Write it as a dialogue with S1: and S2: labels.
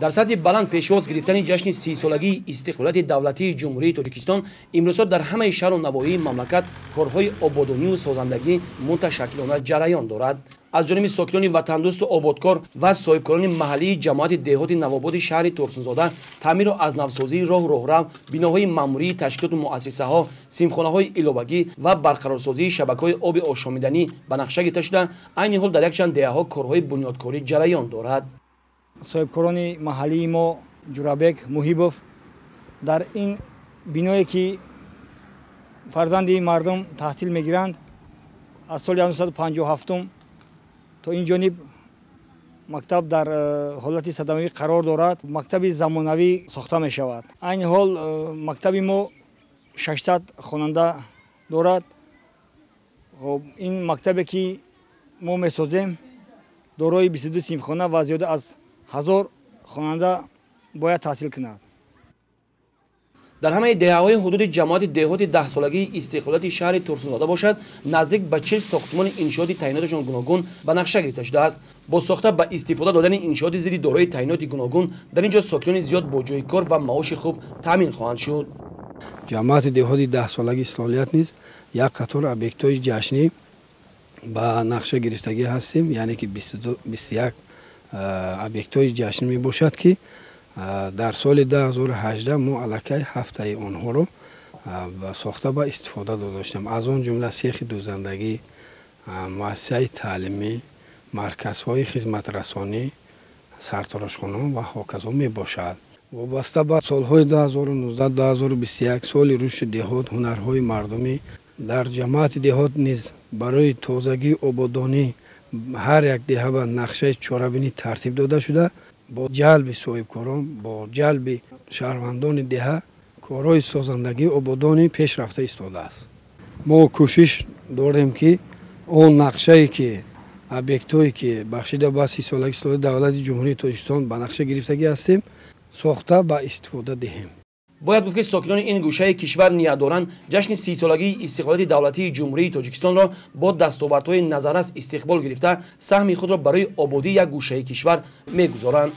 S1: дар сатҳи баланд пешвоз гирифтани ҷашни 30-солагии истиқлолияти давлатии ҷумҳурии Тоҷикистон имрӯзҳо дар ҳамаи шаҳру навоҳии мамлакат корҳои ободонию созандагӣ муташаккилона ҷараён дорад. аз ҷониби сокинони ватандӯсту ободкор ва соҳибкорони маҳаллии ҷамоати деҳоти навободи шаҳри Турсунзода таъмиру азнавсозии роҳрав, биноҳои маъмурии ташкилоту муассисаҳо, симхонаҳои иловагӣ ва барқарорсозии шабакаҳои оби ошомиданӣ ба нақша гирифта шуда, айни ҳол дар якчанд деҳаҳо корҳои бунёдкорӣ ҷараён дорад.
S2: соҳибкорони маҳаллии мо Ҷурабек Муҳибов дар ин биное ки фарзанди мардум таҳсил мегиранд аз соли 1957 то ин ҷониб мактаб дар ҳолати садамавӣ қарор дорад. Мактаби замонавӣ сохта мешавад. айни ҳол мактаби мо 600 хонанда дорад. ин мактабе ки мо месозем дорои 22 синфхона ва зиёда аз 1000 хонанда бояд таҳсил кунад.
S1: дар ҳамаи деҳаҳои ҳудуди ҷамоати деҳоти 10-солагии истиқлолияти шаҳри Турсунзода бошад, наздик ба 40 сохтмони иншооти таъйиноташон гуногун ба нақша гирифта шудааст. бо сохта ба истифода додани иншооти зидди дорои таъйиноти гуногун дар ин ҷо сокинони зиёд бо ҷойи кор ва маоши хуб таъмин хоҳанд шуд.
S3: ҷамоати деҳоти 10-солаги истиқлолият низ як қатор объектҳои ҷашнӣ ба нақша гирифтагӣ ҳастем, яъне ки 21 объектҳои ҷашнӣ мебошад ки дар соли 2018 мо аллакай ҳафтаи онҳоро сохта ба истифода додоштем. аз он ҷумла сехи дӯзандагӣ, муассисаи таълимӣ, марказҳои хизматрасонӣ, сартарошхона ва ҳоказо мебошад. вобаста ба солҳои 2019-2021 соли рушди деҳот, ҳунарҳои мардумӣ дар ҷамоати деҳот низ барои тозагии ободонӣ ҳар як деҳа ба нақшаи чорабинӣ тартиб дода шуда, бо ҷалби соҳибкорон, бо ҷалби шаҳрвандони деҳа корҳои созандагии ободонӣ пеш рафта истодааст. мо кӯшиш дорем ки он нақшае ки объектҳое ки бахшида ба 30-солаги истиқлолияти давлати ҷумҳурии Тоҷикистон ба нақша гирифтагӣ ҳастем, сохта ба истифода диҳем.
S1: бояд гуфт ки сокинони ин гӯшаи кишвар ниятдоранд ҷашни 30-солагии истиқлолияти давлатии ҷумҳурии Тоҷикистонро бо дастовардҳои назаррас истиқбол гирифта, саҳми худро барои ободии як гӯшаи кишвар мегузоранд.